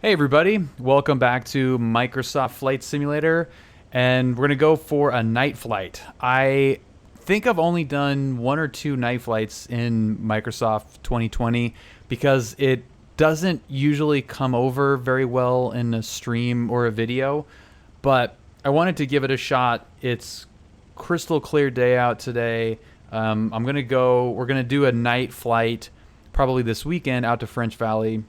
Hey everybody, welcome back to Microsoft Flight Simulator, and we're going to go for a night flight. I think I've only done one or two night flights in Microsoft 2020 because it doesn't usually come over very well in a stream or a video, but I wanted to give it a shot. It's crystal clear day out today. We're going to do a night flight probably this weekend out to French Valley.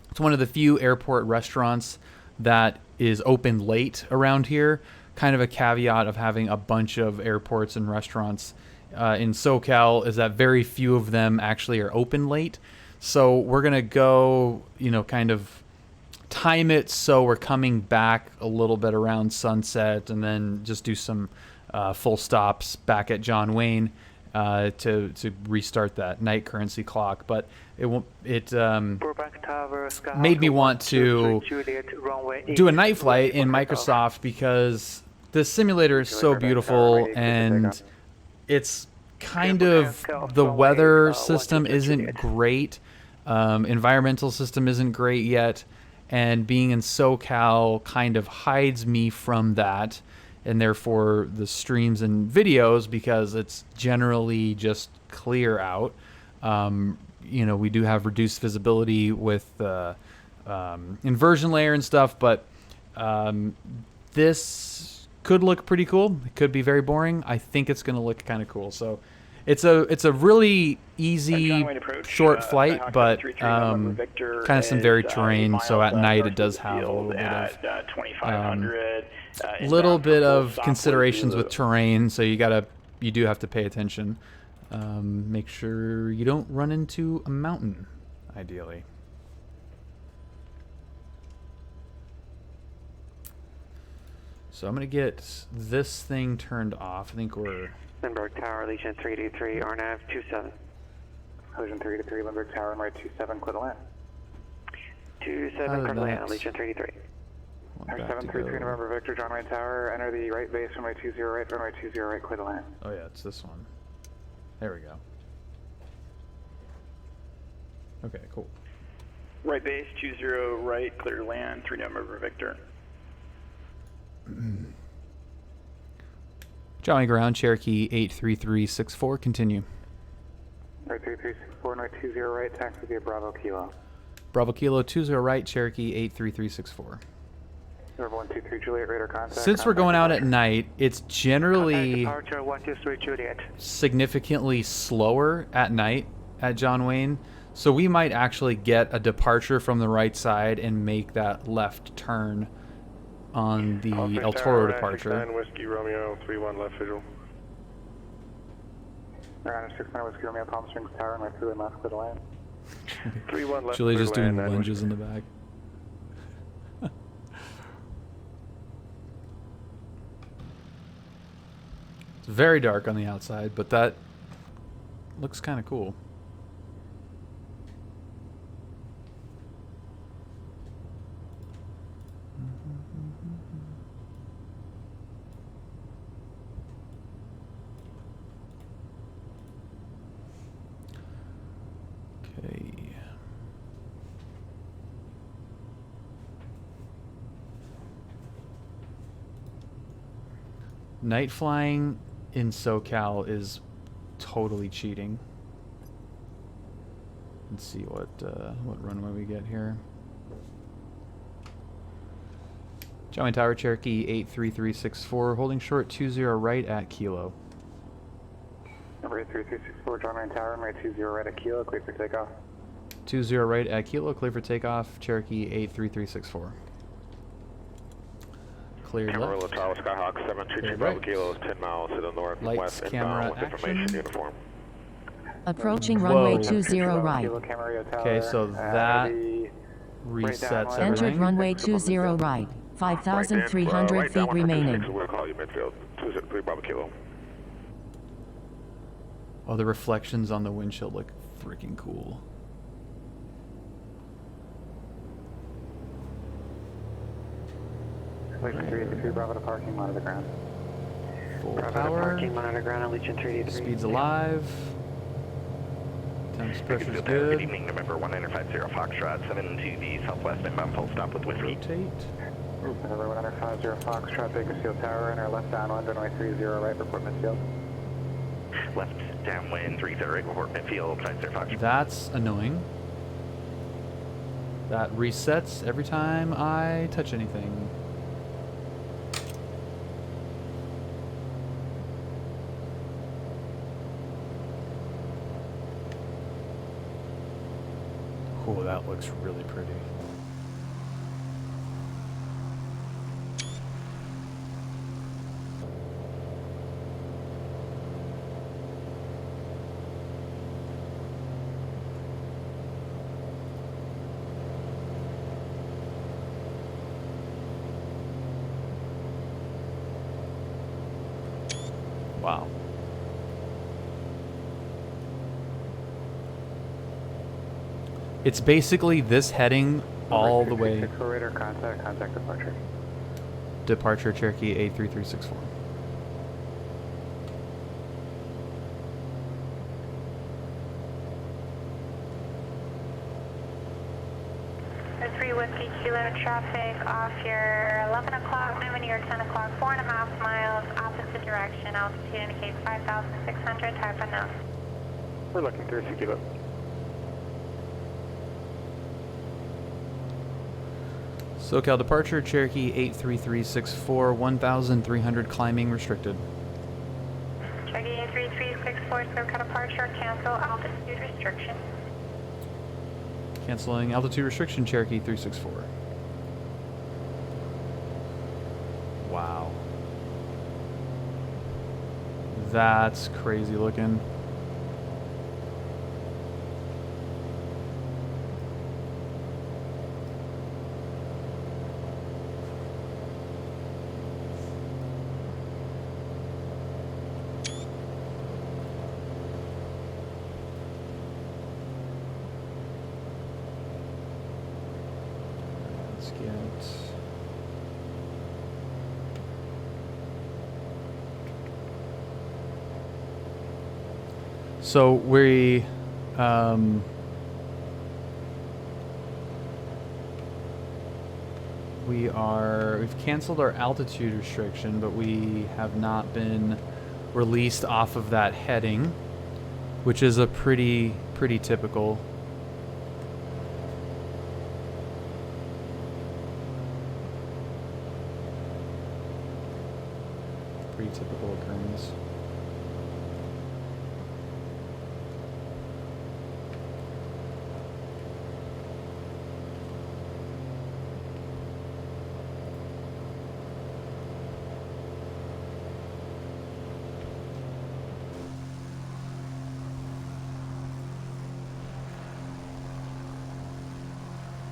It's one of the few airport restaurants that is open late around here. Kind of a caveat of having a bunch of airports and restaurants in SoCal is that very few of them actually are open late. So we're going to go, kind of time it so we're coming back a little bit around sunset and then just do some full stops back at John Wayne to restart that night currency clock. But it made me want to do a night flight in Microsoft because the simulator is so beautiful, and it's kind of, the weather system isn't great, environmental system isn't great yet, and being in SoCal kind of hides me from that, and therefore the streams and videos, because it's generally just clear out. We do have reduced visibility with inversion layer and stuff, but this could look pretty cool. It could be very boring. I think it's going to look kind of cool. So it's a really easy short flight, but kind of some varied terrain. So at night it does have a little bit of considerations with terrain. So you do have to pay attention. Make sure you don't run into a mountain, ideally. So I'm going to get this thing turned off. I think we're... Lindbergh Tower, Legion 323, RNAV 27. Legion 323, Lindbergh Tower, runway 27, clear to land. 27, clear to land, Legion 323. 733 November Victor, John Wayne Tower, enter the right base, runway 20 right, runway 20 right, clear to land. Oh yeah, it's this one. There we go. Okay, cool. Right base, 20 right, clear to land, 3 November Victor. Johnny Ground, Cherokee 83364, continue. Right 3364, runway 20 right, taxi via Bravo Kilo. Bravo Kilo 20 right, Cherokee 83364. Number 123 Juliet, radar contact. Since we're going out at night, it's generally Departure 123 Juliet. significantly slower at night at John Wayne, so we might actually get a departure from the right side and make that left turn on the El Toro departure. 69 Whiskey Romeo 31 left visual. Around 69 Whiskey Romeo, Palm Springs Tower, runway 3 left, clear to land. 31 left. Julie just doing land, lunges in the back. It's very dark on the outside, but that looks kind of cool. Okay. Night flying in SoCal is totally cheating. Let's see what runway we get here. John Tower, Cherokee 83364, holding short 20 right at Kilo. Number 83364, John Wayne Tower, runway 20 right at Kilo, clear for takeoff. 20 right at Kilo, clear for takeoff, Cherokee 83364. Cleared Amarillo left. Tower, Skyhawk 722 Bravo Kilo is 10 miles to the northwest camera, inbound with information action. uniform. Approaching Whoa. runway 20 right. Kilo Camarillo Tower, Okay, so that resets everything. Entered runway 20 right. 5,300 feet remaining. We'll call you midfield 203 Bravo Kilo. Oh, the reflections on the windshield look freaking cool. Legion 383 Bravo to parking, monitor ground. Full Bravo power. parking, monitor ground on Legion 383. Speed's alive. Temps pressure's Good good. evening, November 1950 Foxtrot, 7 to the southwest inbound full stop with wind speed. Rotate. November 1950 Foxtrot, Bakersfield Tower, enter left downwind, runway 30 right, report midfield. Left downwind 30 right, report midfield, 50 Foxtrot. That's annoying. That resets every time I touch anything. Oh, that looks really pretty. Wow. It's basically this heading all the way. Radar contact departure. Departure Cherokee 83364. The 3 Whiskey Kilo traffic off your 11 o'clock, moving to your 10 o'clock, 4.5 miles, opposite direction, altitude indicates 5,600, type unknown. We're looking 3 Kilo. SoCal departure Cherokee 83364, 1,300 climbing restricted. Cherokee 83364, SoCal departure, cancel altitude restriction. Canceling altitude restriction Cherokee 364. Wow. That's crazy looking. Let's get... So we've canceled our altitude restriction, but we have not been released off of that heading, which is a pretty typical. Pretty typical occurrence.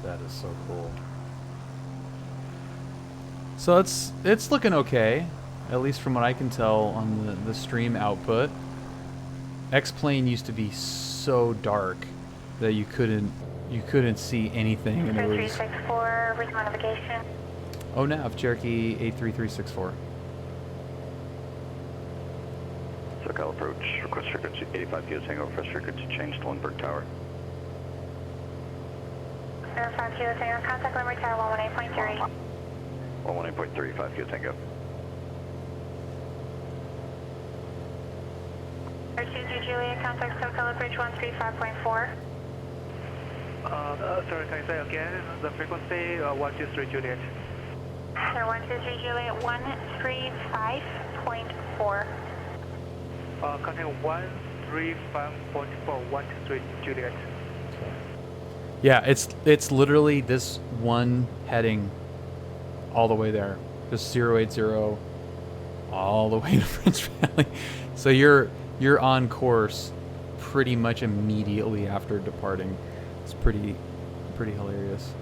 That is so cool. So it's looking okay, at least from what I can tell on the stream output. X-Plane used to be so dark that you couldn't see anything, and it was 364, resume navigation. oh nav Cherokee 83364. SoCal approach, request frequency 85 Kilo Tango, request frequency change to Lindbergh Tower. 5 Kilo Tango, contact Lindbergh Tower 118.3. 118.3, 5 Kilo Tango. 23 Juliet, contact SoCal approach 135.4. Sorry, can you say again the frequency? 123 Juliet. Sir, 123 Juliet 135.4. Contact 135.4, 123 Juliet. Yeah, it's literally this one heading all the way there. Just 080 all the way to French Valley. So you're on course pretty much immediately after departing. It's pretty hilarious.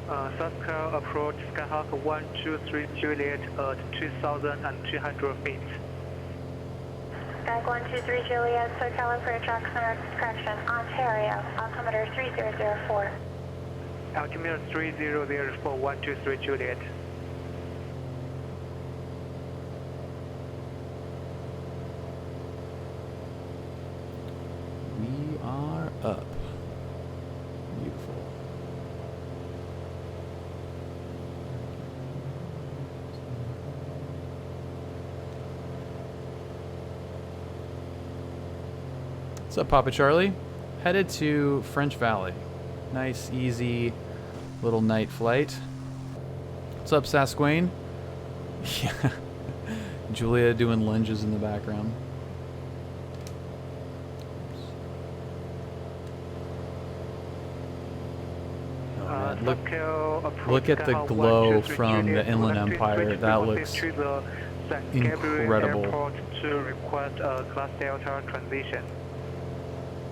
SoCal approach Skyhawk 123 Juliet at 2,200 feet. Back 123 Juliet, SoCal approach Oxford, correction, Ontario, altimeter 3004. Altimeter 3004, 123 Juliet. up. Beautiful. What's up, Papa Charlie? Headed to French Valley. Nice, easy little night flight. What's up, Sasquane? Yeah. Julia doing lunges in the background. Look at the glow from the Inland Empire. That looks incredible. To request a Class Delta transition.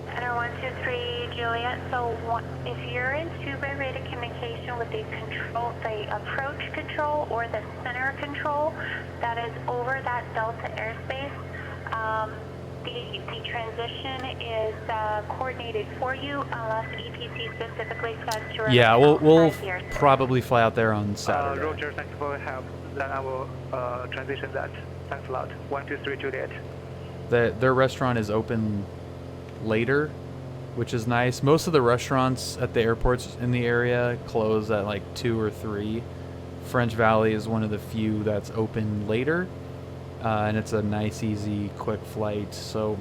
Center 123 Juliet. So if you're in two-way rated communication with the approach control or the center control that is over that Delta airspace, the transition is coordinated for you unless ETC specifically says to remain. Yeah, we'll outside the probably fly out there on Saturday. Roger, thanks for your help. Then I will transition that. Thanks a lot. 123 Juliet. Their restaurant is open later, which is nice. Most of the restaurants at the airports in the area close at like 2 or 3. French Valley is one of the few that's open later, and it's a nice, easy, quick flight. So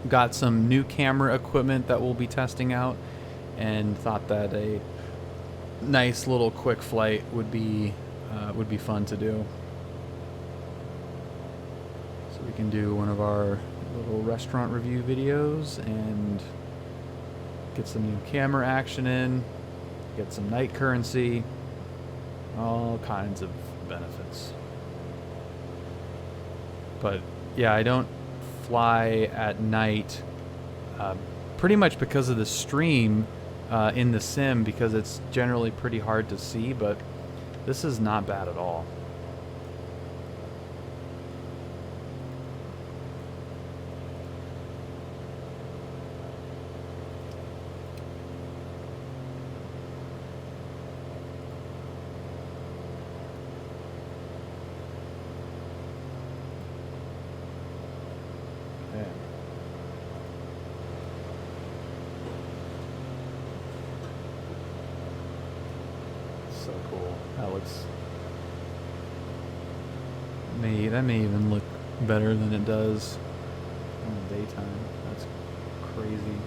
got some new camera equipment that we'll be testing out, and thought that a nice little quick flight would be fun to do. So we can do one of our little restaurant review videos and get some new camera action in, get some night currency, all kinds of benefits. But yeah, I don't fly at night pretty much because of the stream in the sim, because it's generally pretty hard to see, but this is not bad at all. So cool. That looks... That may even look better than it does in the daytime. That's crazy.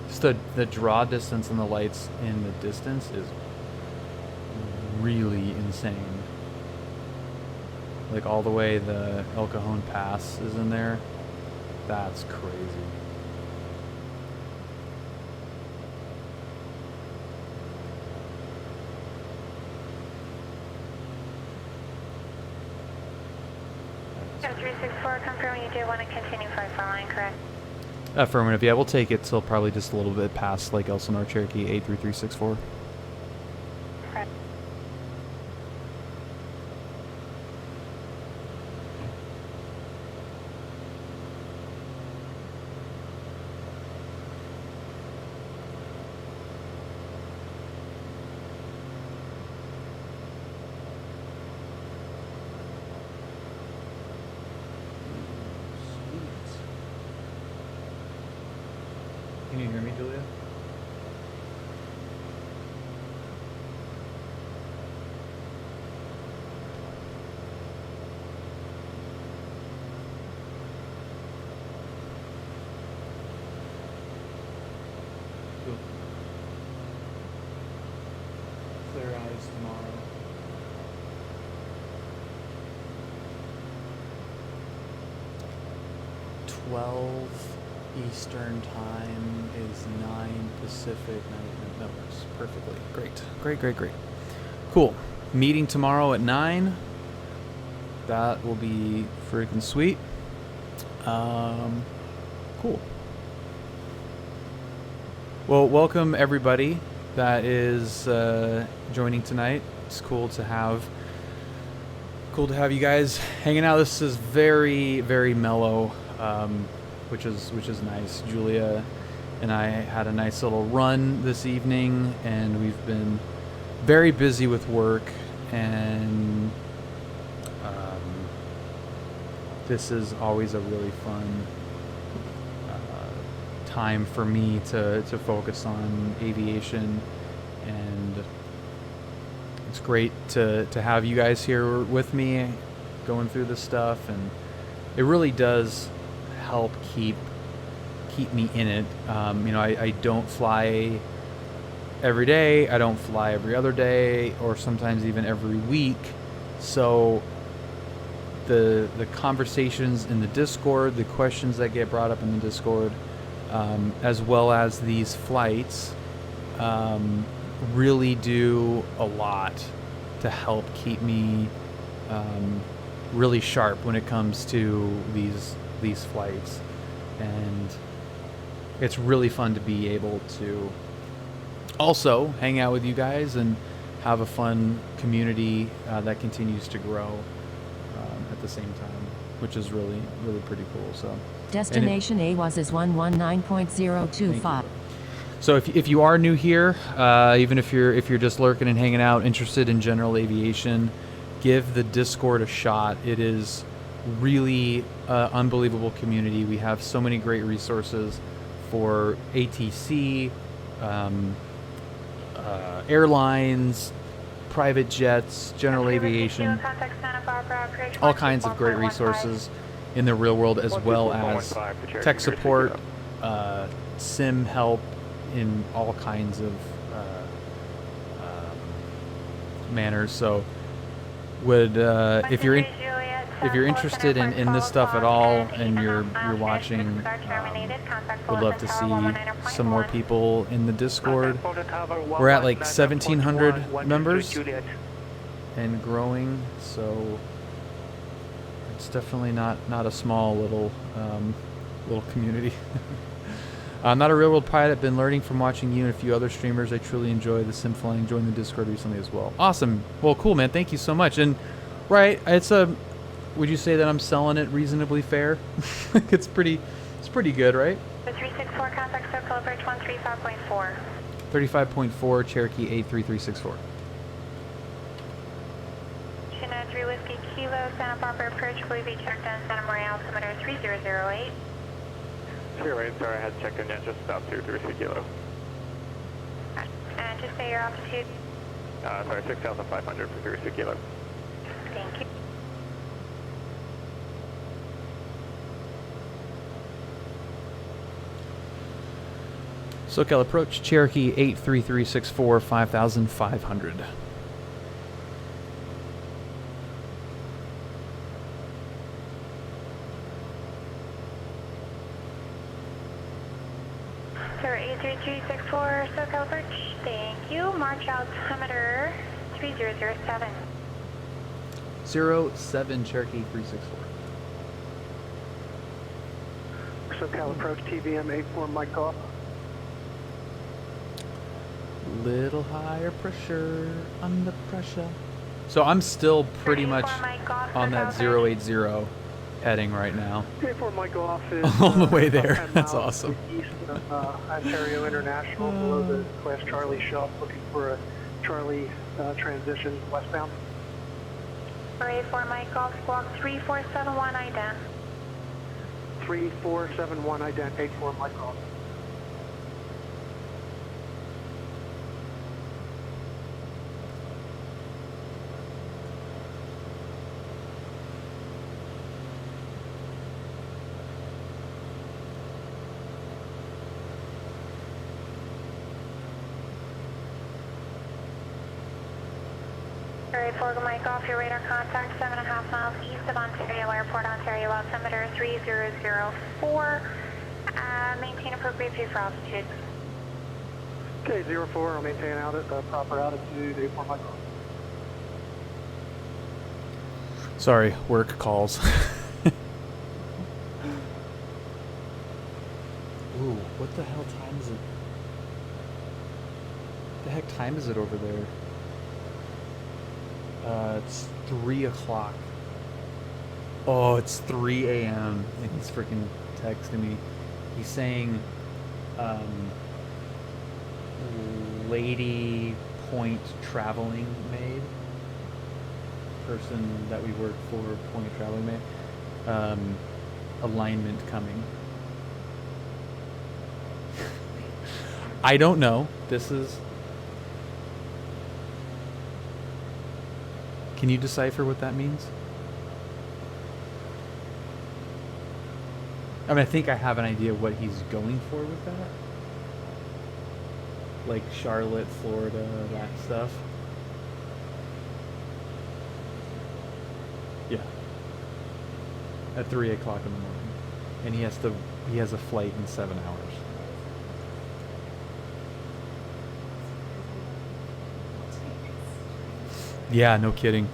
Just the draw distance on the lights in the distance is really insane. Like all the way the El Cajon Pass is in there. That's crazy. Center 364, confirm you do want to continue flight following, correct? Affirmative. Yeah, we'll take it till probably just a little bit past like Elsinore Cherokee 83364. Correct. Can you hear me, Julia? Cool. Clear eyes tomorrow. Eastern time is 9 Pacific. That works perfectly. Great. Cool. Meeting tomorrow at 9. That will be freaking sweet. Cool. Well, welcome everybody that is joining tonight. It's cool to have you guys hanging out. This is very, very mellow. Which is nice. Julia and I had a nice little run this evening, and we've been very busy with work, and this is always a really fun time for me to focus on aviation, and it's great to have you guys here with me going through this stuff, and it really does help keep me in it. You know, I don't fly every day, I don't fly every other day, or sometimes even every week, so the conversations in the Discord, the questions that get brought up in the Discord, as well as these flights, really do a lot to help keep me really sharp when it comes to these flights. And it's really fun to be able to also hang out with you guys and have a fun community that continues to grow at the same time, which is really pretty cool. So Destination AWAS is 119.025. So if you are new here, even if you're just lurking and hanging out, interested in general aviation, give the Discord a shot. It is really unbelievable community. We have so many great resources for ATC, airlines, private jets, general aviation, all kinds of great resources in the real world, as well as tech support, sim help in all kinds of manners. So would if you're interested in this stuff at all, and you're watching, would love to see some more people in the Discord. We're at like 1,700 members and growing, so it's definitely not a small little community. I'm not a real world pilot. Been learning from watching you and a few other streamers. I truly enjoy the sim flying. Joined the Discord recently as well. Awesome. Well, cool, man. Thank you so much. And right, would you say that I'm selling it reasonably fair? it's pretty good, right? 364 contact circle bridge 135.4. 35.4 Cherokee 83364. Chinook 3 Whiskey Kilo, Santa Barbara approach, will be checked on Santa Maria altimeter 3008. Sure, wait, sorry, I had checked in yet, just about 236 kilo. And just say your altitude. Sorry, 6,500 for 36 kilo. Thank you. SoCal approach, Cherokee 83364, 5,500. Sir, 83364, SoCal approach. Thank you. March altimeter 3007. 07 Cherokee 364. SoCal approach, TVM 84, Mike off. Little higher pressure, under pressure. So I'm still pretty much on that 080 heading right now. 84 Mike off is all the way there. That's awesome. East of Ontario International, below the Class Charlie shelf, looking for a Charlie transition westbound. 84 Mike Golf Squawk 3471 ident. 3471 ident, 84 Mike off. Alright, Florida Mike off, your radar contact 7.5 miles east of Ontario Airport, Ontario altimeter 3004. Maintain appropriate view for altitude. Okay, 04, I'll maintain out at proper altitude, 84 Mike off. Sorry, work calls. Ooh, what the hell time is it? The heck time is it over there? It's 3 o'clock. Oh, it's 3 a.m. and he's freaking texting me. He's saying, Lady Point Traveling Maid. Person that we work for, Point Traveling Maid. Alignment coming. I don't know. This is... Can you decipher what that means? I mean, I think I have an idea what he's going for with that. Like Charlotte, Florida, that stuff. Yeah. At 3 o'clock in the morning. And he has a flight in 7 hours. Yeah, no kidding.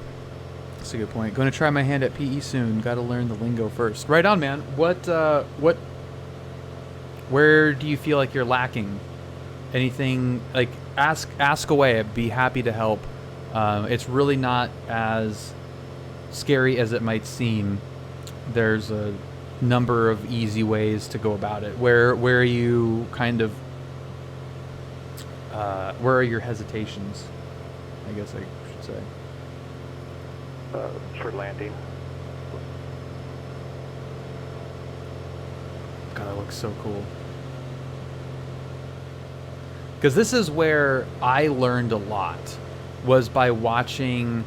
That's a good point. Going to try my hand at PE soon. Got to learn the lingo first. Right on, man. Where do you feel like you're lacking? Anything, like, ask away. I'd be happy to help. It's really not as scary as it might seem. There's a number of easy ways to go about it. Where are you kind of, where are your hesitations? I guess I should say. For landing. God, that looks so cool. Because this is where I learned a lot, was by watching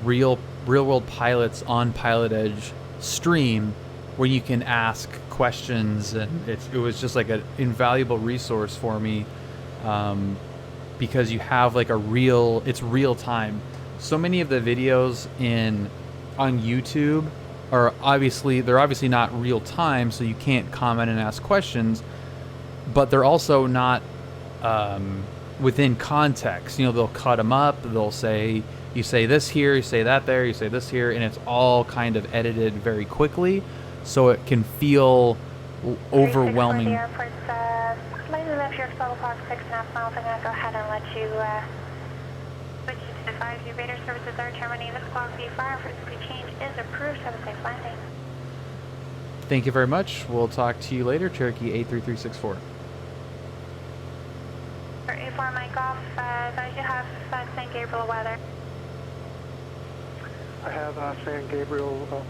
real world pilots on PIlotEdge stream, where you can ask questions, and it was just like an invaluable resource for me, because you have like it's real time. So many of the videos on YouTube are obviously not real time, so you can't comment and ask questions, but they're also not within context. You know, they'll cut them up. They'll say, you say this here, you say that there, you say this here, and it's all kind of edited very quickly, so it can feel overwhelming. The airport's slightly left your total clock 6.5 miles. I'm going to go ahead and let you switch to the 5G radar services are terminating this clock. The fire frequency change is approved. Have a safe landing. Thank you very much. We'll talk to you later. Cherokee 83364. 84 Mike off. Guys, you have San Gabriel weather. I have San Gabriel.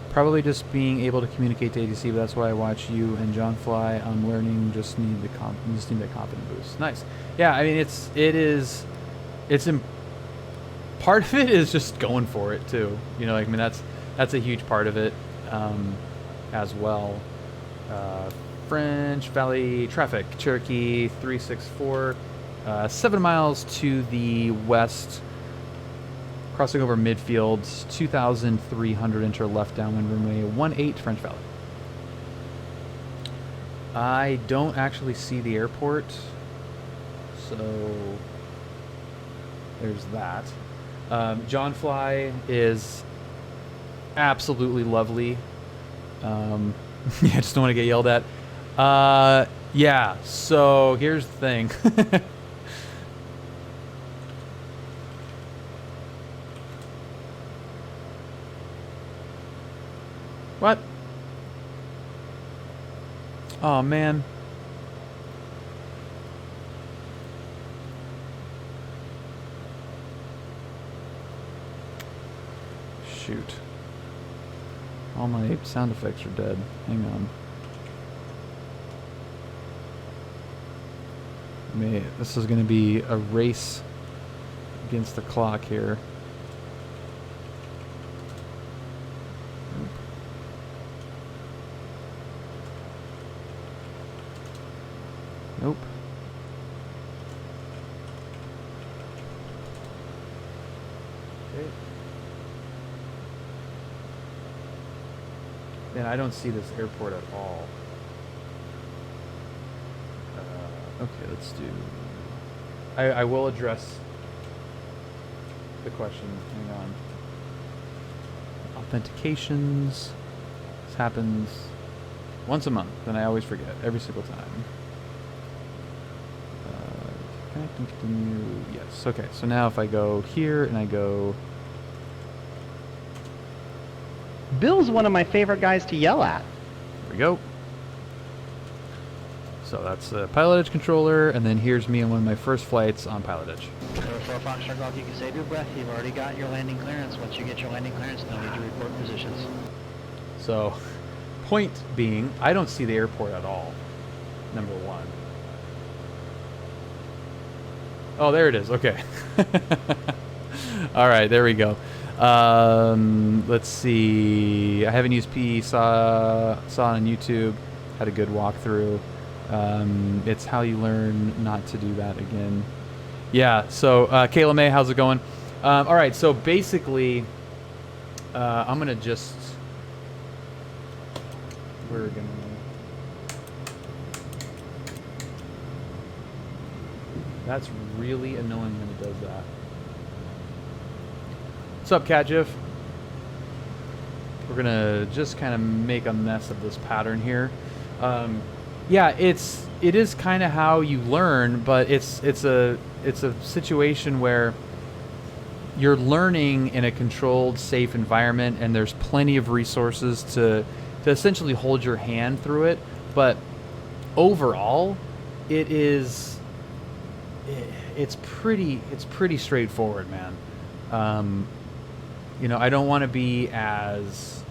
Probably just being able to communicate to ATC, but that's why I watch you and John fly. I'm learning. Just need that confidence boost. Nice. Yeah, I mean, part of it is just going for it too. You know, like, I mean, that's a huge part of it as well. French Valley traffic, Cherokee 364, 7 miles to the west, crossing over midfield, 2,300, enter left downwind runway 18 French Valley. I don't actually see the airport, so there's that. John Fly is absolutely lovely. Yeah, I just don't want to get yelled at. Yeah, so here's the thing. What? Oh, man. Shoot. All my sound effects are dead. Hang on. This is going to be a race against the clock here. Nope. Okay. Man, I don't see this airport at all. Okay, let's do... I will address the question. Hang on. Authentications. This happens once a month, and I always forget every single time. Connect and continue. Yes. Okay, so now if I go here and I go... Bill's one of my favorite guys to yell at. There we go. So that's a PIlotEdge controller, and then here's me on one of my first flights on PIlotEdge. For Foxtrot Golf, you can save your breath. You've already got your landing clearance. Once you get your landing clearance, no need to report positions. So, point being, I don't see the airport at all, number one. Oh, there it is. Okay. All right, there we go. Let's see. I haven't used P. Saw it on YouTube. Had a good walkthrough. It's how you learn not to do that again. Yeah. So, Kayla May, how's it going? All right. So basically, I'm gonna just. We're gonna. That's really annoying when it does that. What's up, CatGif? We're gonna just kind of make a mess of this pattern here. Yeah, it is kind of how you learn, but it's a situation where you're learning in a controlled, safe environment, and there's plenty of resources to essentially hold your hand through it. But overall, it's pretty straightforward, man. You know, I don't want to be as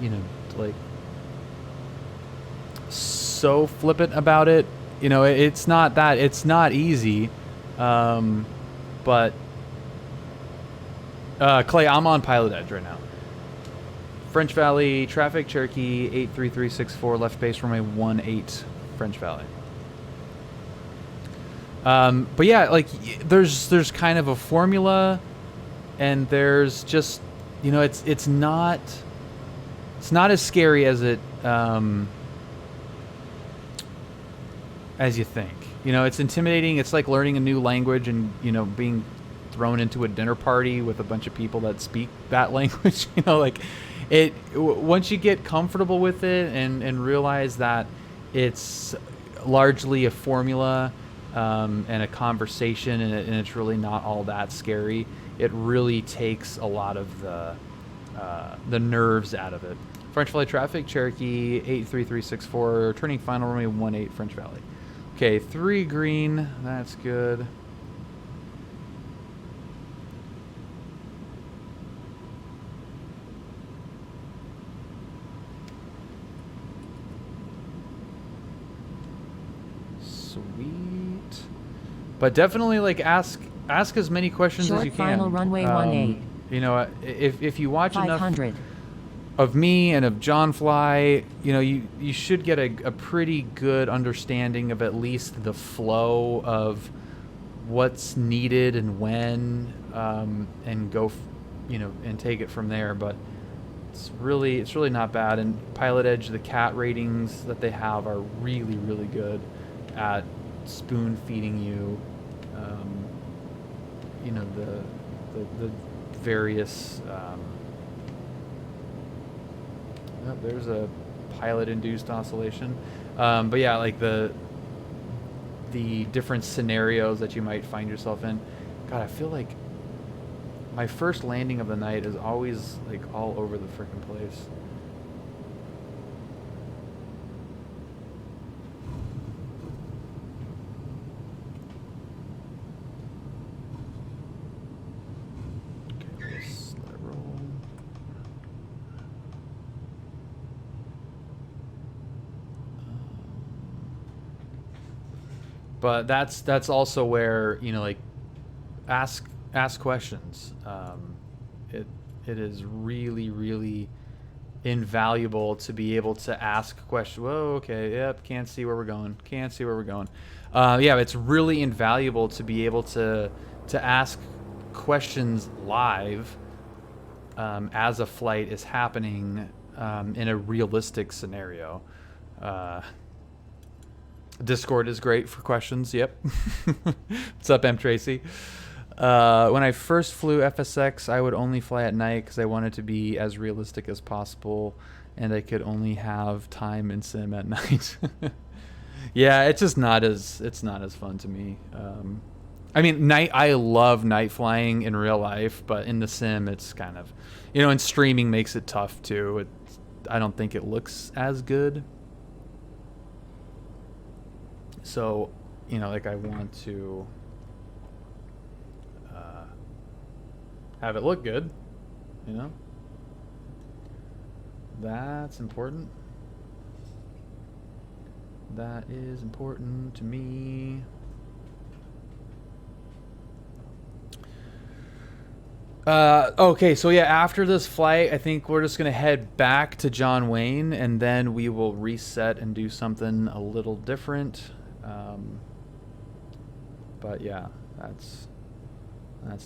you know, like so flippant about it. You know, it's not easy. But Clay, I'm on PIlotEdge right now. French Valley traffic, Cherokee 83364, left base runway 18, French Valley. But yeah, like there's kind of a formula, and there's just, you know, it's not as scary as it as you think. You know, it's intimidating. It's like learning a new language and, you know, being thrown into a dinner party with a bunch of people that speak that language. You know, like once you get comfortable with it and realize that it's largely a formula and a conversation, and it's really not all that scary, it really takes a lot of the nerves out of it. French Valley traffic, Cherokee 83364, turning final runway 18, French Valley. Okay, 3 green, that's good. Sweet. But definitely, like, ask as many questions Short as you can. final runway 18. You know, if you watch 500. enough of me and of John Fly, you know, you should get a pretty good understanding of at least the flow of what's needed and when, and go, you know, and take it from there. But it's really not bad. And PIlotEdge, the cat ratings that they have are really, really good at spoon feeding you, you know, the various. Oh, there's a pilot-induced oscillation, but yeah, like the different scenarios that you might find yourself in. God, I feel like my first landing of the night is always like all over the frickin' place. Okay, let's let it roll. But that's also where, you know, like ask questions. It is really invaluable to be able to ask questions. Whoa, okay, yep, can't see where we're going. Yeah, it's really invaluable to be able to ask questions live as a flight is happening in a realistic scenario. Discord is great for questions. Yep. What's up, M. Tracy? When I first flew FSX, I would only fly at night because I wanted to be as realistic as possible, and I could only have time in sim at night. Yeah, it's just not as fun to me. I mean, I love night flying in real life, but in the sim, it's kind of, you know, and streaming makes it tough too. I don't think it looks as good. So, you know, like I want to have it look good, you know? That's important. That is important to me. Okay, so yeah, after this flight, I think we're just gonna head back to John Wayne, and then we will reset and do something a little different. But yeah, that's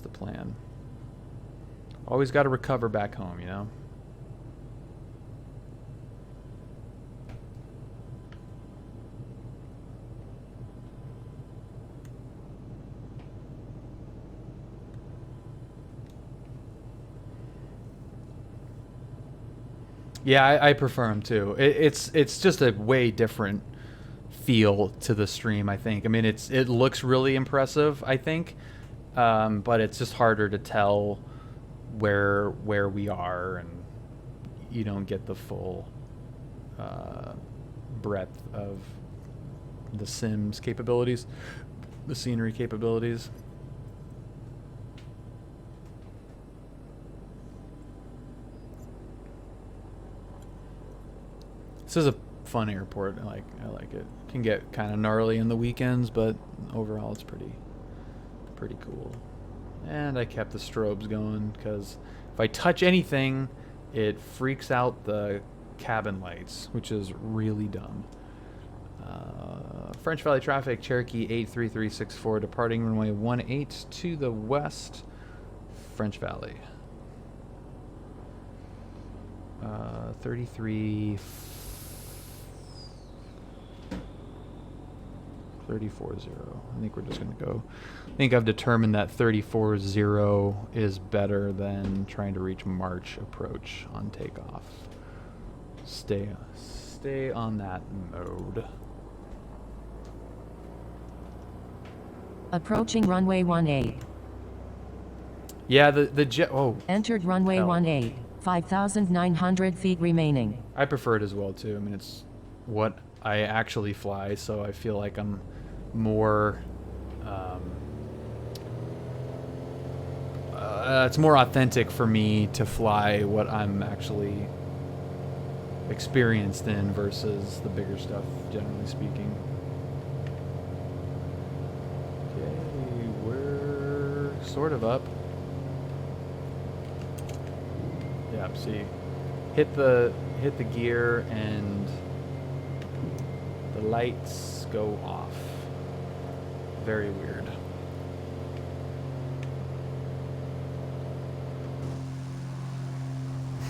the plan. Always got to recover back home, you know. Yeah, I prefer them too. It's just a way different feel to the stream, I think. I mean, it looks really impressive, I think, but it's just harder to tell where we are, and you don't get the full breadth of the Sims capabilities, the scenery capabilities. This is a fun airport. I like it. Can get kind of gnarly in the weekends, but overall it's pretty cool. And I kept the strobes going because if I touch anything, it freaks out the cabin lights, which is really dumb. French Valley traffic, Cherokee 83364, departing runway 18 to the west, French Valley. 3340. I think we're just going to go. I think I've determined that 340 is better than trying to reach March approach on takeoff. Stay on that mode. Approaching runway 18. Yeah, the jet. Oh. Entered runway 18. 5,900 feet remaining. I prefer it as well too. I mean, it's what I actually fly, so I feel like I'm more. It's more authentic for me to fly what I'm actually experienced in versus the bigger stuff, generally speaking. Okay, we're sort of up. Yeah, see, hit the gear and the lights go off. Very weird.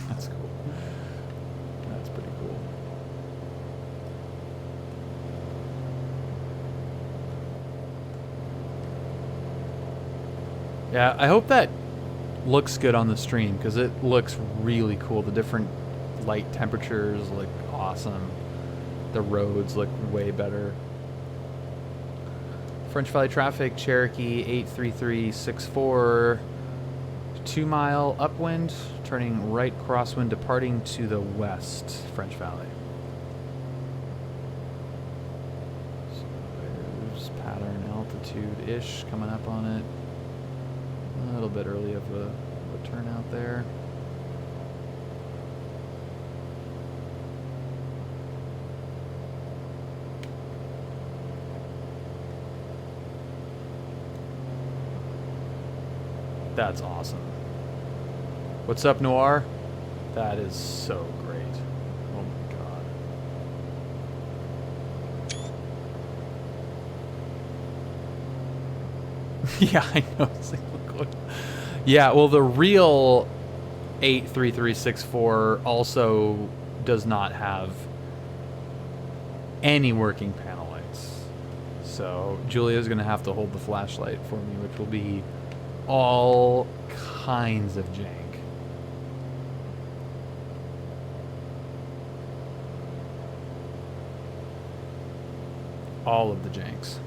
That's cool. That's pretty cool. Yeah, I hope that looks good on the stream because it looks really cool. The different light temperatures look awesome. The roads look way better. French Valley traffic, Cherokee 83364, 2 mile upwind, turning right crosswind, departing to the west, French Valley. So there's pattern altitude-ish coming up on it. A little bit early of a turnout there. That's awesome. What's up, Noir? That is so great. Oh my god. Yeah, I know. It's like, yeah, well, the real 83364 also does not have any working panel lights. So Julia's going to have to hold the flashlight for me, which will be all kinds of jank. All of the janks.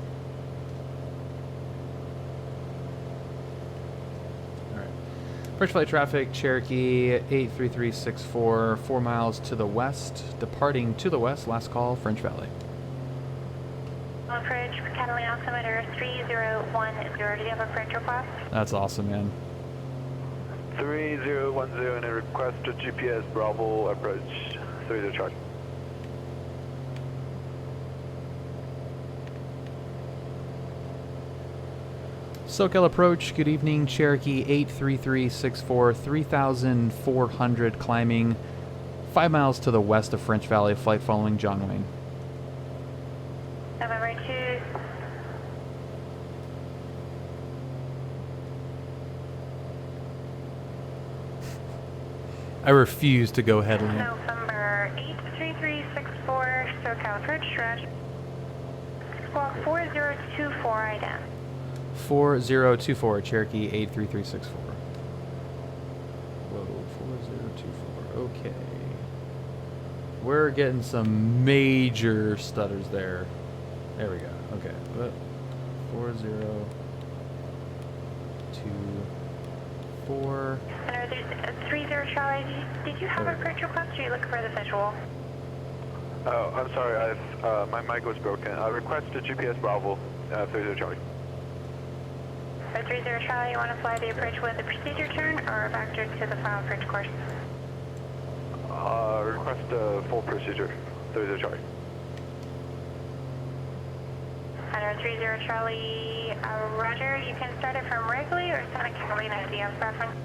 French Valley traffic, Cherokee 83364, 4 miles to the west, departing to the west, last call, French Valley. On French, Catalina altimeter 3010. Do you have a French request? That's awesome, man. 3010 and a request to GPS Bravo approach 30 track. SoCal approach, good evening, Cherokee 83364, 3,400 climbing, 5 miles to the west of French Valley, flight following John Wayne. November 2. I refuse to go headland. November 83364, SoCal approach, roger. Squawk 4024, ident. 4024, Cherokee 83364. Whoa, 4024, okay. We're getting some major stutters there. There we go, okay. 4024. Center 30 Charlie, did you have a approach request or are you looking for the visual? Oh, I'm sorry, my mic was broken. I requested GPS Bravo, 30 Charlie. 30 Charlie, you want to fly the approach with a procedure turn or a vector to the final approach course? Request full procedure, 30 Charlie. 30 Charlie, roger, you can start it from Wrigley or Santa Catalina, do you have preference?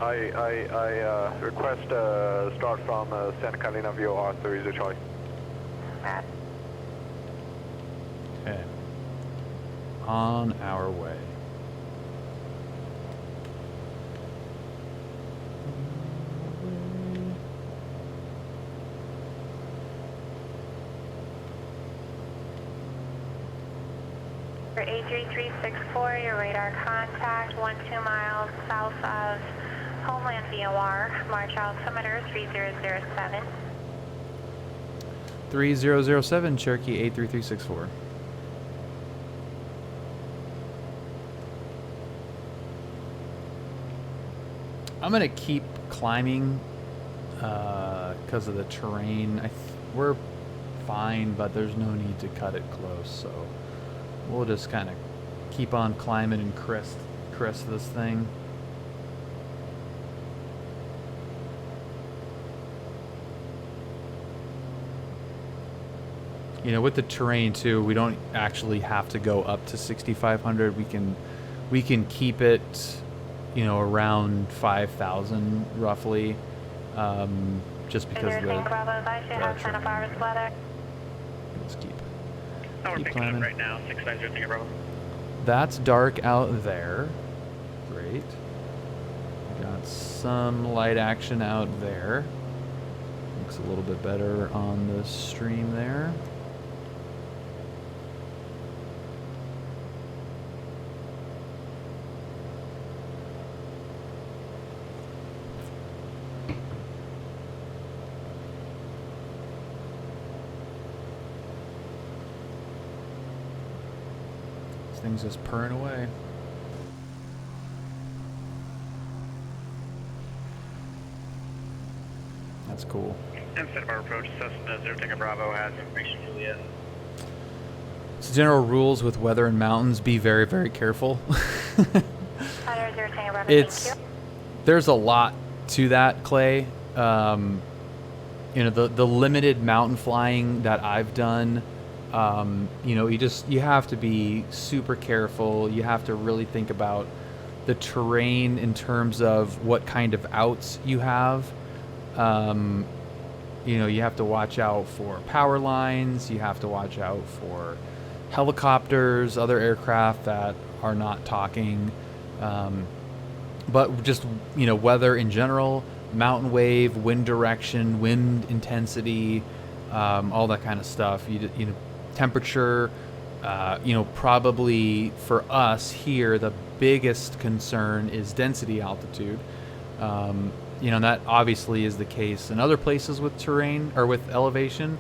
I request start from Santa Catalina VOR 30 Charlie. Okay. On our way. For 83364, your radar contact 12 miles south of Homeland VOR, March altimeter 3007. 3007, Cherokee 83364. I'm gonna keep climbing because of the terrain. We're fine, but there's no need to cut it close, so we'll just kind of keep on climbing and crest this thing. You know, with the terrain too, we don't actually have to go up to 6,500. We can keep it, you know, around 5,000 roughly, just because of the let's keep climbing. Right now, 650 Bravo. That's dark out there. Great. Got some light action out there. Looks a little bit better on the stream there. Things just purring away. That's cool. Instead of our approach, Cessna 0 Tango Bravo has information Juliet. So general rules with weather and mountains, be very, very careful. There's a lot to that, Clay. You know, the limited mountain flying that I've done, you know, you have to be super careful. You have to really think about the terrain in terms of what kind of outs you have. You know, you have to watch out for power lines. You have to watch out for helicopters, other aircraft that are not talking. But just, you know, weather in general, mountain wave, wind direction, wind intensity, all that kind of stuff. You know, temperature, you know, probably for us here, the biggest concern is density altitude. You know, and that obviously is the case in other places with terrain or with elevation.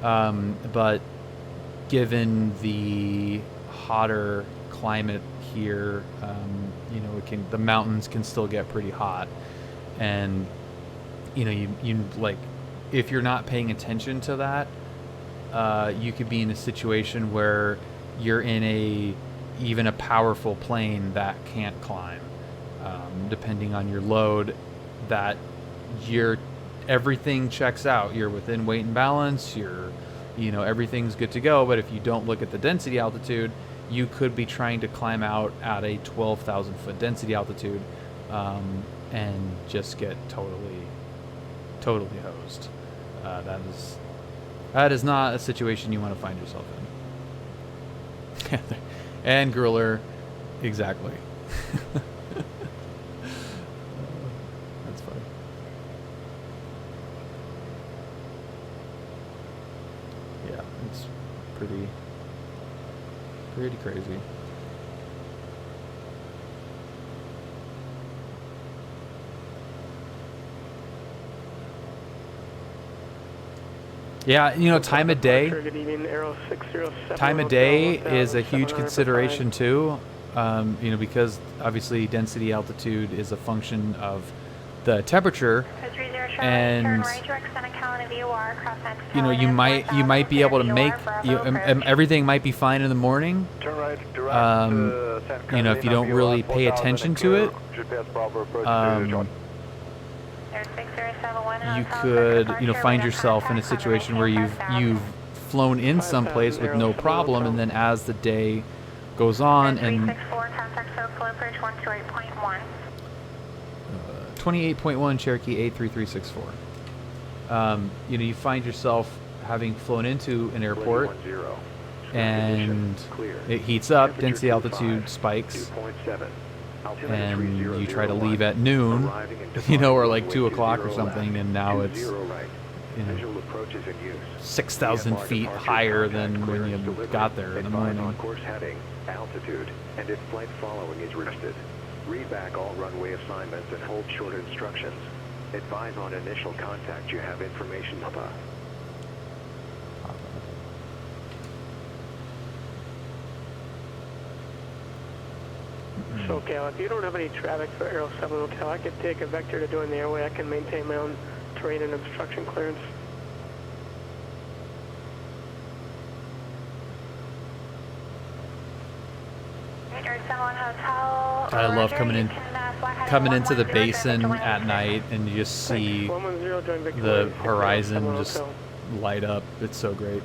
But given the hotter climate here, you know, the mountains can still get pretty hot. And, you know, you like, if you're not paying attention to that, you could be in a situation where you're in even a powerful plane that can't climb, depending on your load. That everything checks out. You're within weight and balance. Your you know, everything's good to go. But if you don't look at the density altitude, you could be trying to climb out at a 12,000 foot density altitude, and just get totally hosed. That is not a situation you want to find yourself in. And Griller, exactly. That's funny. Yeah, it's pretty crazy. Yeah, you know, time of day. Time of day is a huge consideration too. You know, because obviously density altitude is a function of the temperature, and you know, you might be able to make everything might be fine in the morning. Turn right, you know, if you don't really pay attention to it. You could, you know, find yourself in a situation where you've flown in someplace with no problem, and then as the day goes on and 28.1 Cherokee 83364. You know, you find yourself having flown into an airport and it heats up, density altitude spikes, and you try to leave at noon, you know, or like 2 o'clock or something, and now it's, you know, 6,000 feet higher than when you got there in the morning. Altitude, and if flight following is requested, read back all runway assignments and hold short instructions. Advise on initial contact you have information about. So, Cal, if you don't have any traffic for Aero 7 Hotel, I could take a vector to doing the airway. I can maintain my own terrain and obstruction clearance. I love coming into the basin at night and you just see the horizon just light up. It's so great.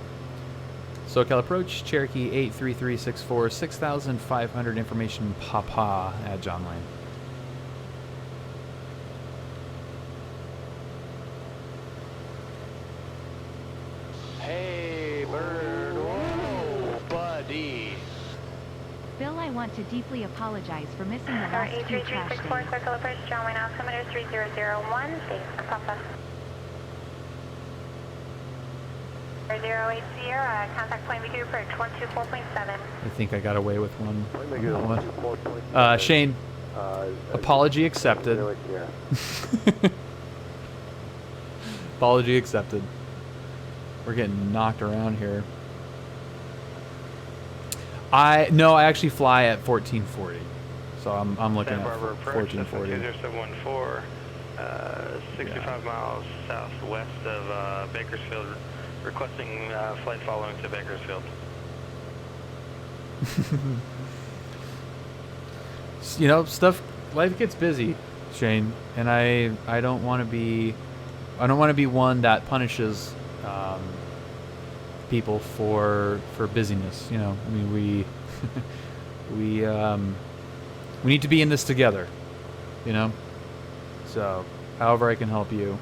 SoCal approach, Cherokee 83364, 6,500 information Papa at John Lane. Hey, bird. Whoa, buddy. Bill, I want to deeply apologize for missing the last 2 trash days. Circle approach, John Wayne altimeter 3001, thanks for Papa. 080, contact point VQ approach 124.7. I think I got away with one. Shane, apology accepted. Apology accepted. We're getting knocked around here. I actually fly at 1440, so I'm looking at 1440. 0714, 65 miles southwest of Bakersfield, requesting flight following to Bakersfield. You know, life gets busy, Shane, and I don't want to be one that punishes people for busyness. You know, I mean, we need to be in this together, you know. So, however I can help you.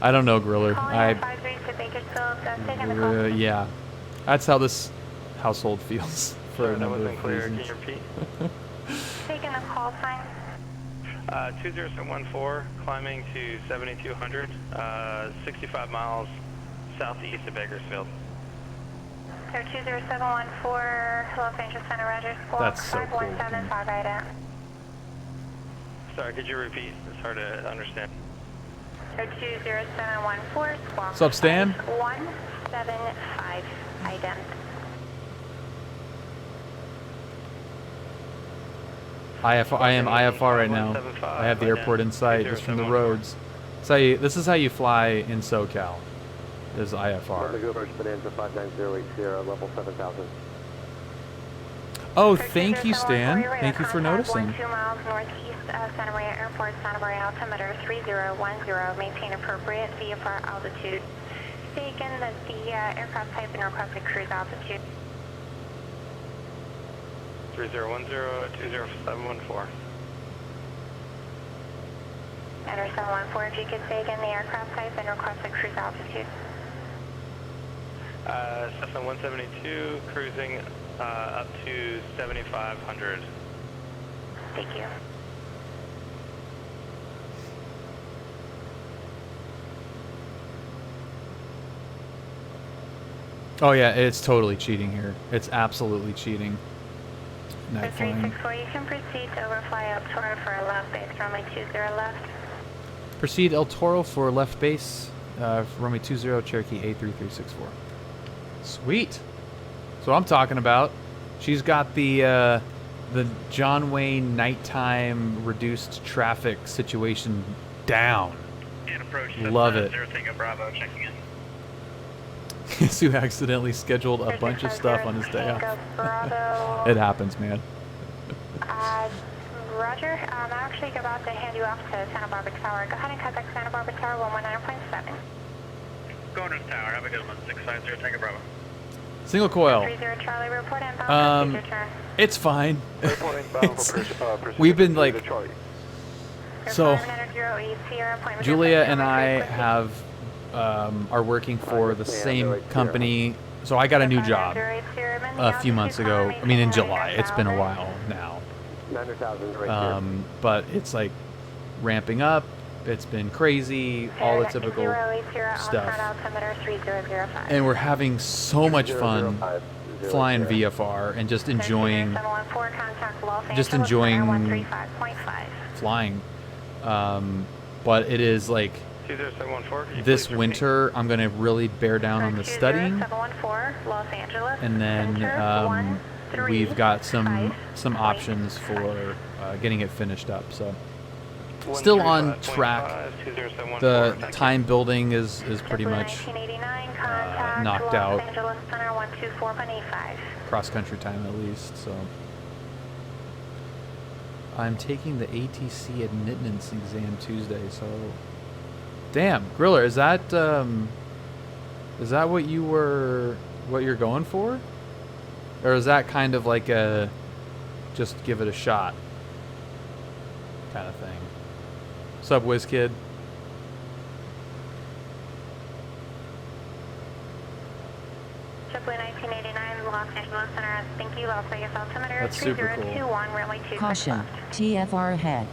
I don't know, Griller. Yeah, that's how this household feels for a number of reasons. Taking the call sign. 20714, climbing to 7200, 65 miles southeast of Bakersfield. So 20714, Los Angeles Center, Roger, squawk That's so cool. 5175 right out. Sorry, could you repeat? It's hard to understand. So 20714, squawk. What's up, Stan? 175 ident. I am IFR right now. I have the airport in sight just from the roads. So this is how you fly in SoCal. Is IFR. Oh, thank you, Stan. Thank you for noticing. 2 miles northeast of Santa Maria Airport, Santa Maria altimeter 3010. Maintain appropriate VFR altitude say again that the aircraft type and requested cruise altitude? 3010-20714. Matter 714, if you could say again the aircraft type and requested cruise altitude. Cessna 172, cruising up to 7,500. Thank you. Oh yeah, it's totally cheating here. It's absolutely cheating. Night flying. 364, you can proceed to overfly El Toro for a left base, runway 20 left. Proceed El Toro for left base, runway 20, Cherokee A3364. Sweet. That's what I'm talking about. She's got the John Wayne nighttime reduced traffic situation down. And approach Love it. Tango Bravo, checking in. Sue accidentally scheduled a bunch of stuff on his day off. It happens, man. Roger, I'm actually about to hand you off to Santa Barbara Tower. Go ahead and contact Santa Barbara Tower 119.7. Going to the tower, have a good one. 650 Tango Bravo. Single coil. 30 Charlie, report inbound. Procedure turn. It's fine. Airport inbound for We've been like, Charlie. so Julia and I have are working for the same company. So I got a new job a few months ago. I mean, in July. It's been a while now. But it's like ramping up. It's been crazy, all the typical stuff. And we're having so much fun flying VFR and just enjoying flying. But it is like this winter I'm going to really bear down on the studying. And then we've got some options for getting it finished up. So still on track. The time building is pretty much knocked out. Cross country time at least. So I'm taking the ATC admittance exam Tuesday. So damn, Griller, is that what you're going for, or is that kind of like a just give it a shot kind of thing? What's up, WizKid? JetBlue 1989, Los Angeles Center. Thank you. Las Vegas altimeter That's super cool. 3021, runway 2. Caution, TFR ahead.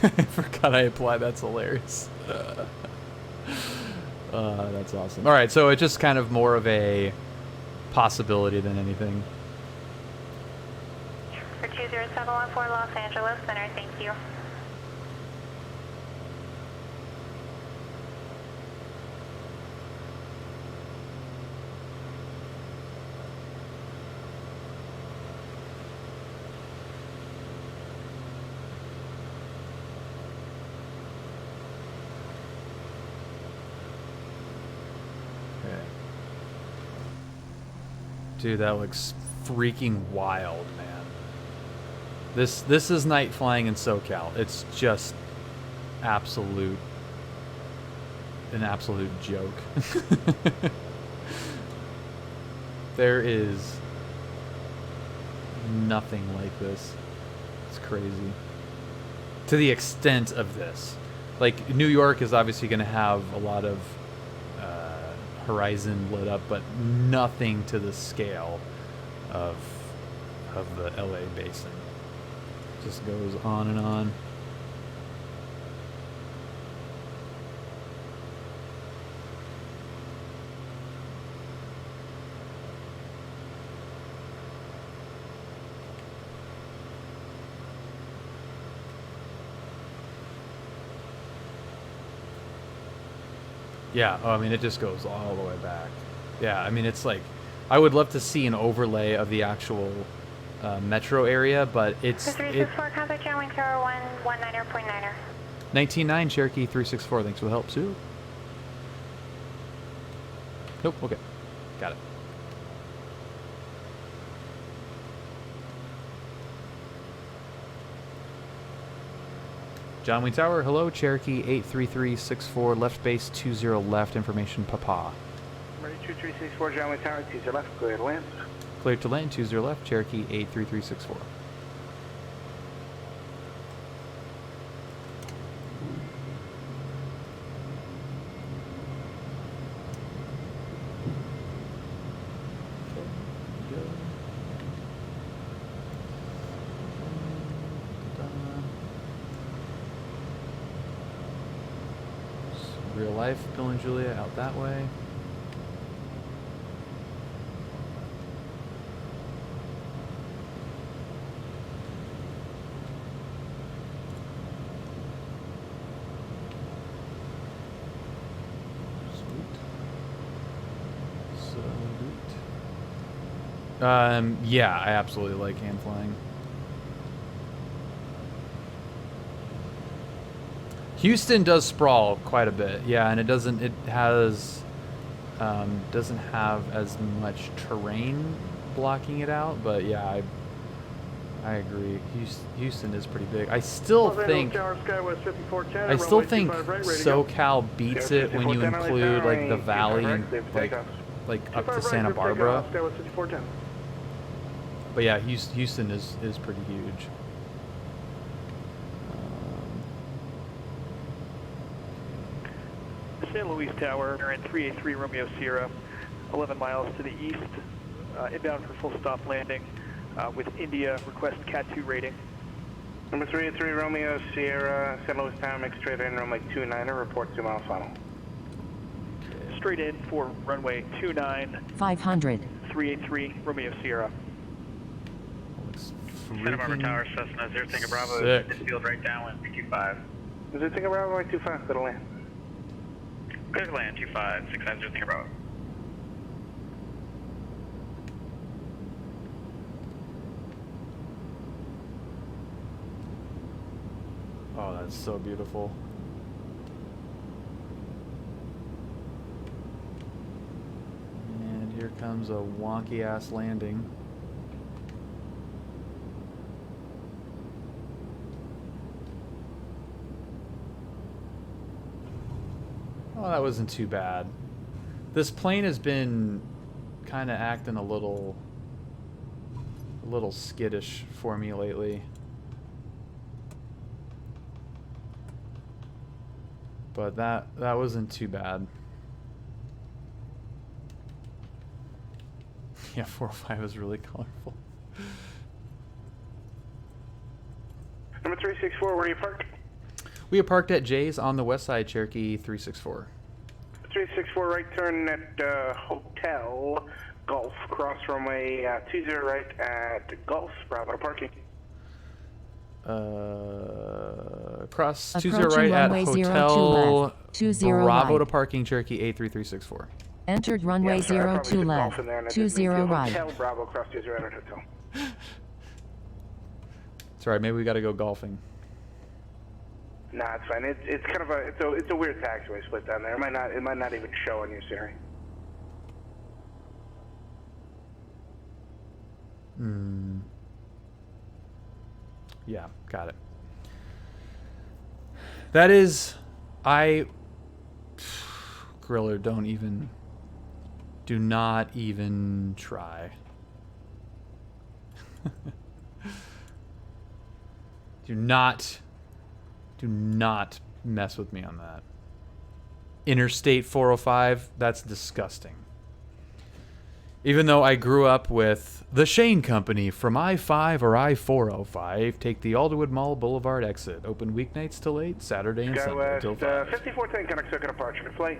I forgot I applied. That's hilarious. That's awesome. All right, so it's just kind of more of a possibility than anything. For 20714 Los Angeles Center, thank you. Dude, that looks freaking wild, man. This is night flying in SoCal. It's just an absolute joke. There is nothing like this. It's crazy. To the extent of this. Like, New York is obviously going to have a lot of Horizon lit up, but nothing to the scale of the LA basin. Just goes on and on. Yeah, I mean, it just goes all the way back. Yeah, I mean, it's like, I would love to see an overlay of the actual metro area, but it's... 364, contact John Wayne Tower 119.9er. 19.9, Cherokee 364, thanks for the help, Sue. Nope, okay. Got it. John Wayne Tower, hello, Cherokee 83364, left base 20 left, information Papa. Ready 2364, John Wayne Tower, 20 left, go ahead, land. Clear to land 20 left, Cherokee 83364. Real life, Bill and Julia out that way. Yeah, I absolutely like hand flying. Houston does sprawl quite a bit, yeah, and it doesn't have as much terrain blocking it out, but yeah, I agree. Houston is pretty big. I still think SoCal beats it when you include like the valley, like up to Santa Barbara. But yeah, Houston is pretty huge. San Luis Tower, we're in 383 Romeo Sierra, 11 miles to the east, inbound for full stop landing with India, request Cat 2 rating. Number 383 Romeo Sierra, San Luis Tower, make straight in, runway 29er, report 2 mile final. Straight in for runway 29. 500. 383 Romeo Sierra. Santa Barbara Tower, Cessna 0 Tango Bravo, this field right down with 25. 0 Tango Bravo, runway 25, go to land. Clear to land, 25, 690 Tango Bravo. Oh, that's so beautiful. And here comes a wonky ass landing. Oh, that wasn't too bad. This plane has been kind of acting a little skittish for me lately. But that wasn't too bad. Yeah, 405 is really colorful. Number 364, where are you parked? We are parked at Jay's on the west side, Cherokee 364. 364, right turn at Hotel Golf, cross runway 20 right at Golf, Bravo to parking. Cross 20 Approaching right at runway Hotel 02 Bravo right. to parking, Cherokee 83364. Entered runway 02 left. 20 right. Hotel Bravo, cross 20 right at Hotel. It's alright, maybe we gotta go golfing. Nah, it's fine. It's kind of it's a weird taxiway split down there. It might not even show on your Siri. Yeah, got it. That is, Griller, do not even try. Do not mess with me on that. Interstate 405, that's disgusting. Even though I grew up with the Shane Company from I-5 or I-405, take the Alderwood Mall Boulevard exit. Open weeknights till 8, Saturday and Sunday till 5. 5410, connect SoCal departure. Flight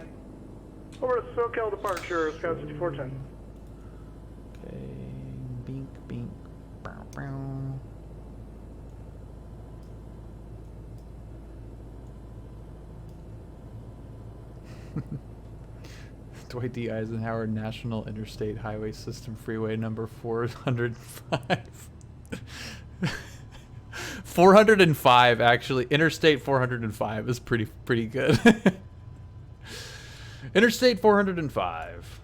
over to SoCal departure, Scout 5410. Okay, bink, bink, bow, bow. Dwight D. Eisenhower National Interstate Highway System Freeway number 405. 405, actually. Interstate 405 is pretty good. Interstate 405.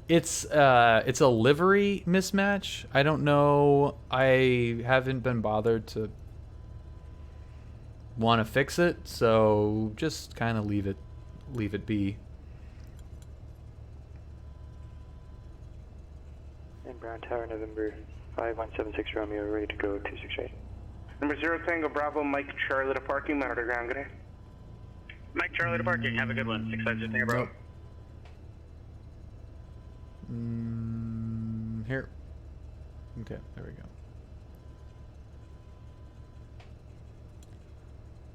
It's a livery mismatch. I don't know. I haven't been bothered to want to fix it, so just kind of leave it be. And Brown Tower, November 5176 Romeo, ready to go 268. Number 0 Tango Bravo, Mike Charlie to parking, monitor ground, good day. Mike Charlie to parking. Have a good one. 650 Tango Bravo. Here. Okay, there we go.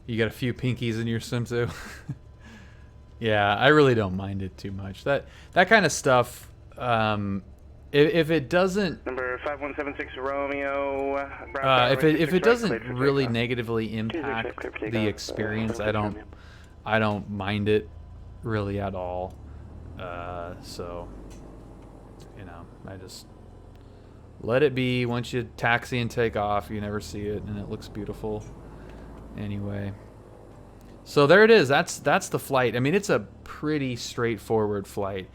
You got a few pinkies in your swimsuit. Yeah, I really don't mind it too much. That kind of stuff. If it doesn't. Number 5176 Romeo. If it doesn't really negatively impact the experience, I don't mind it really at all. So, you know, I just let it be. Once you taxi and take off, you never see it, and it looks beautiful. Anyway, so there it is. That's the flight. I mean, it's a pretty straightforward flight.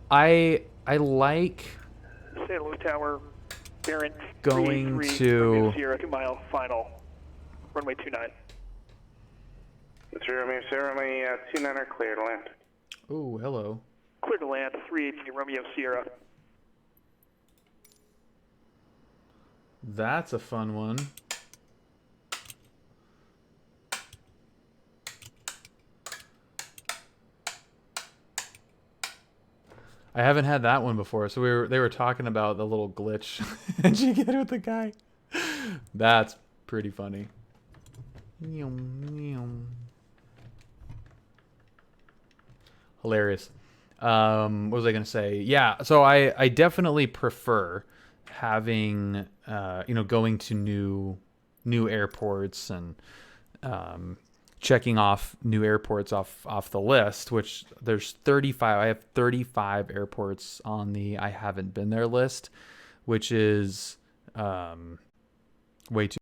I like San Luis Tower, Baron going 383, to 2 mile final, runway 29. That's Romeo Sierra, my 29 are clear to land. Oh, hello. Clear to land, 383 Romeo Sierra. That's a fun one. I haven't had that one before, so they were talking about the little glitch and you get with the guy. That's pretty funny. Hilarious. What was I gonna say? Yeah, so I definitely prefer having going to new airports and checking off new airports off the list, which there's 35. I have 35 airports on the I haven't been there list, which is way too